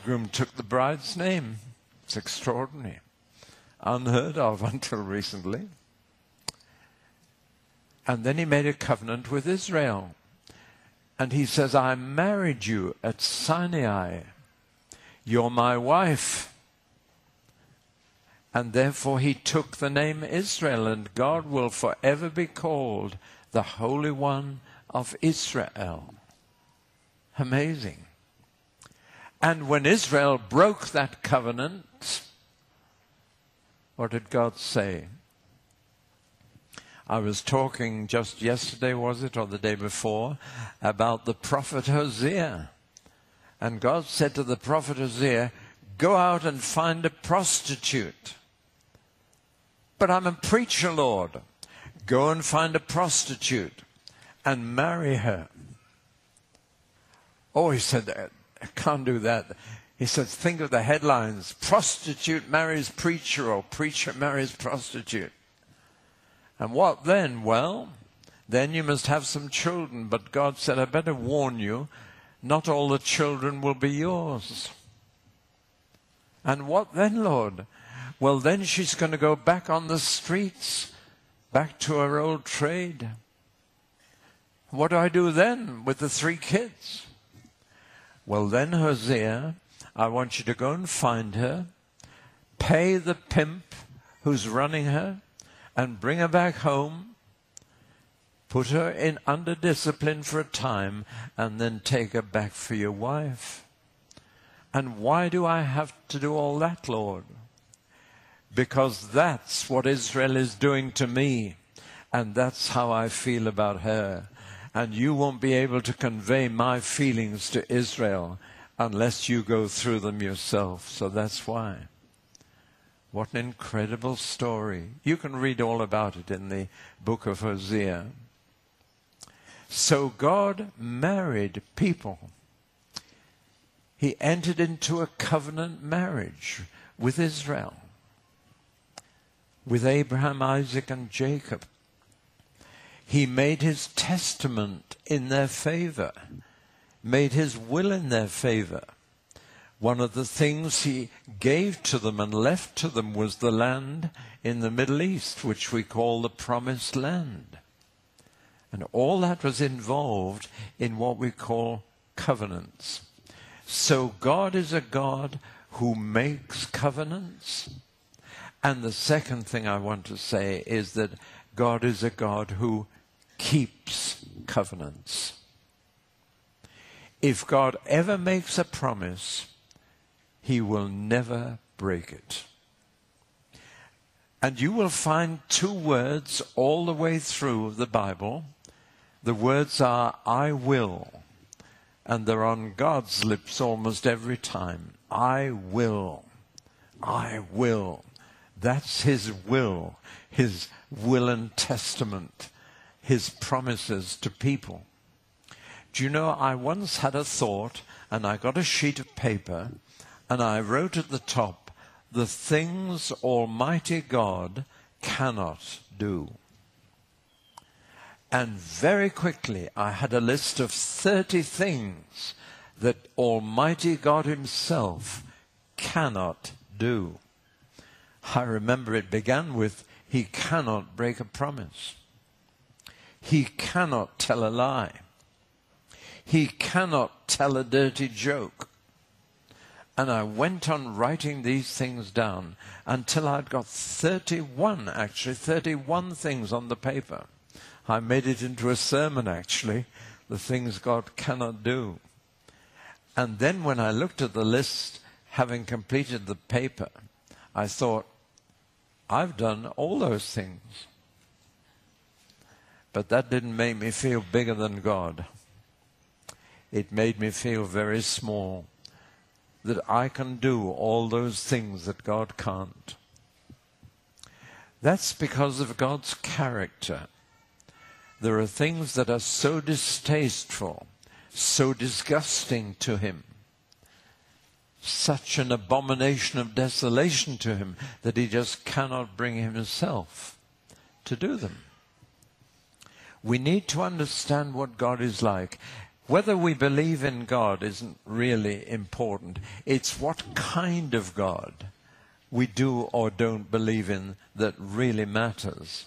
bridegroom took the bride's name. It's extraordinary. Unheard of until recently. And then he made a covenant with Israel. And he says, I married you at Sinai. You're my wife. And therefore he took the name Israel, and God will forever be called the Holy One of Israel. Amazing. And when Israel broke that covenant, what did God say? I was talking just yesterday, was it, or the day before, about the prophet Hosea. And God said to the prophet Hosea, go out and find a prostitute. But I'm a preacher, Lord. Go and find a prostitute and marry her. Oh, he said, I can't do that. He said, think of the headlines. Prostitute marries preacher, or preacher marries prostitute. And what then? Well, then you must have some children. But God said, I better warn you, not all the children will be yours. And what then, Lord? Well, then she's going to go back on the streets, back to her old trade. What do I do then with the 3 kids? Well, then, Hosea, I want you to go and find her, pay the pimp who's running her, and bring her back home, put her in under discipline for a time, and then take her back for your wife. And why do I have to do all that, Lord? Because that's what Israel is doing to me, and that's how I feel about her. And you won't be able to convey my feelings to Israel unless you go through them yourself. So that's why. What an incredible story. You can read all about it in the book of Hosea. So God married people. He entered into a covenant marriage with Israel, with Abraham, Isaac, and Jacob. He made his testament in their favor, made his will in their favor. One of the things he gave to them and left to them was the land in the Middle East, which we call the Promised Land. And all that was involved in what we call covenants. So God is a God who makes covenants. And the second thing I want to say is that God is a God who keeps covenants. If God ever makes a promise, he will never break it. And you will find 2 words all the way through the Bible. The words are, I will. And they're on God's lips almost every time. I will. I will. That's his will and testament, his promises to people. Do you know, I once had a thought, and I got a sheet of paper, and I wrote at the top, the things Almighty God cannot do. And very quickly I had a list of 30 things that Almighty God himself cannot do. I remember it began with, he cannot break a promise. He cannot tell a lie. He cannot tell a dirty joke. And I went on writing these things down until I'd got 31 things on the paper. I made it into a sermon, actually, the things God cannot do. And then when I looked at the list, having completed the paper, I thought, I've done all those things. But that didn't make me feel bigger than God. It made me feel very small, that I can do all those things that God can't. That's because of God's character. There are things that are so distasteful, so disgusting to him, such an abomination of desolation to him, that he just cannot bring himself to do them. We need to understand what God is like. Whether we believe in God isn't really important. It's what kind of God we do or don't believe in that really matters.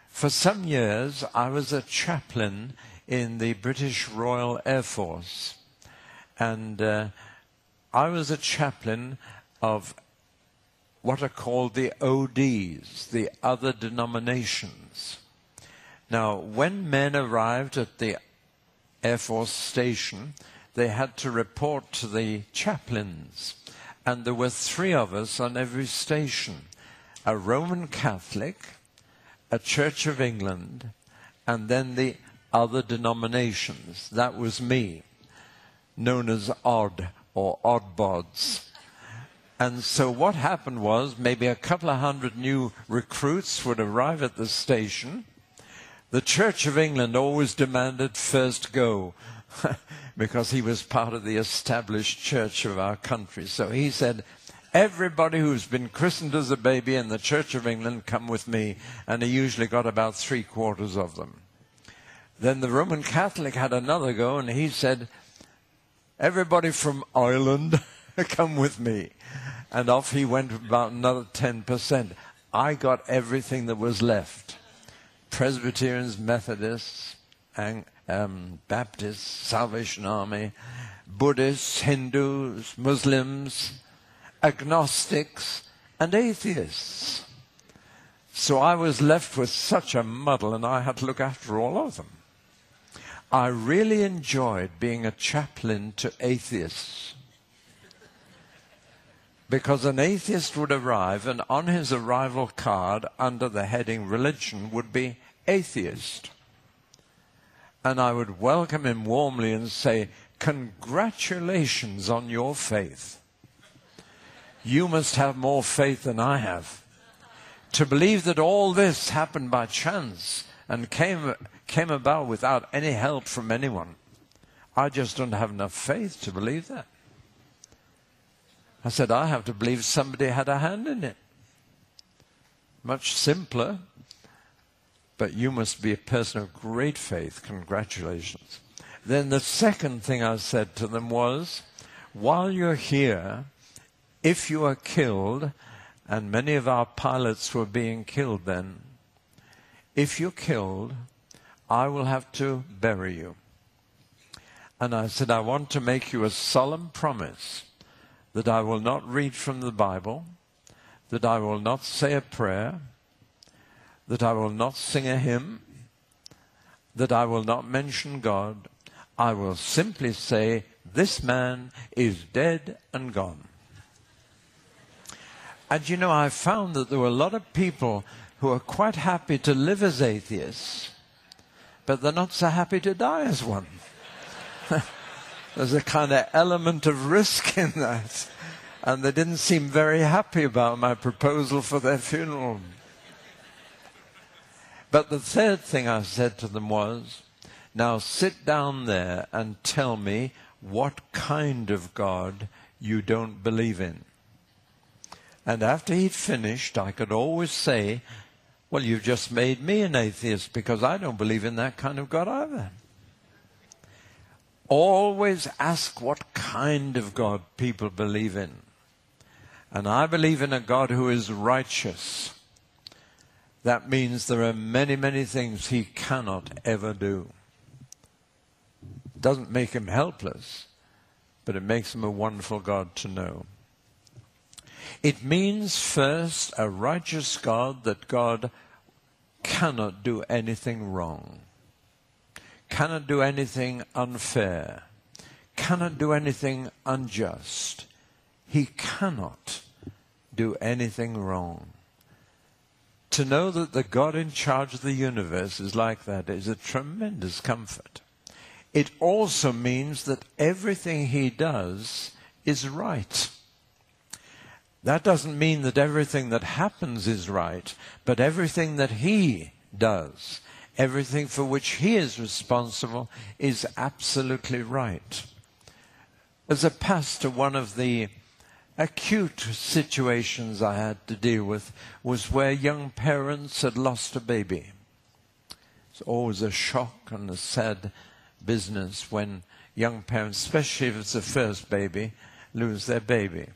For some years, I was a chaplain in the British Royal Air Force. And I was a chaplain of what are called the ODs, the other denominations. Now, when men arrived at the Air Force station, they had to report to the chaplains. And there were 3 of us on every station: a Roman Catholic, a Church of England, and then the other denominations. That was me, known as odd or oddbods. And so what happened was, maybe a couple of hundred new recruits would arrive at the station. The Church of England always demanded first go, because he was part of the established church of our country. So he said, everybody who's been christened as a baby in the Church of England, come with me. And he usually got about 3/4 of them. Then the Roman Catholic had another go, and he said, everybody from Ireland, come with me. And off he went with about another 10%. I got everything that was left. Presbyterians, Methodists, Baptists, Salvation Army, Buddhists, Hindus, Muslims, agnostics, and atheists. So I was left with such a muddle, and I had to look after all of them. I really enjoyed being a chaplain to atheists, because an atheist would arrive, and on his arrival card, under the heading religion, would be atheist. And I would welcome him warmly and say, congratulations on your faith. You must have more faith than I have. To believe that all this happened by chance and came about without any help from anyone. I just don't have enough faith to believe that. I said, I have to believe somebody had a hand in it. Much simpler, but you must be a person of great faith. Congratulations. Then the second thing I said to them was, while you're here, if you are killed, and many of our pilots were being killed then, if you're killed, I will have to bury you. And I said, I want to make you a solemn promise that I will not read from the Bible, that I will not say a prayer, that I will not sing a hymn, that I will not mention God. I will simply say, this man is dead and gone. And you know, I found that there were a lot of people who are quite happy to live as atheists, but they're not so happy to die as one. There's a kind of element of risk in that. And they didn't seem very happy about my proposal for their funeral. But the third thing I said to them was, now sit down there and tell me what kind of God you don't believe in. And after he'd finished, I could always say, well, you've just made me an atheist, because I don't believe in that kind of God either. Always ask what kind of God people believe in. And I believe in a God who is righteous. That means there are many, many things he cannot ever do. Doesn't make him helpless, but it makes him a wonderful God to know. It means first a righteous God, that God cannot do anything wrong, cannot do anything unfair, cannot do anything unjust. He cannot do anything wrong. To know that the God in charge of the universe is like that is a tremendous comfort. It also means that everything he does is right. That doesn't mean that everything that happens is right, but everything that he does, everything for which he is responsible, is absolutely right. As a pastor, one of the acute situations I had to deal with was where young parents had lost a baby. It's always a shock and a sad business when young parents, especially if it's the first baby, lose their baby.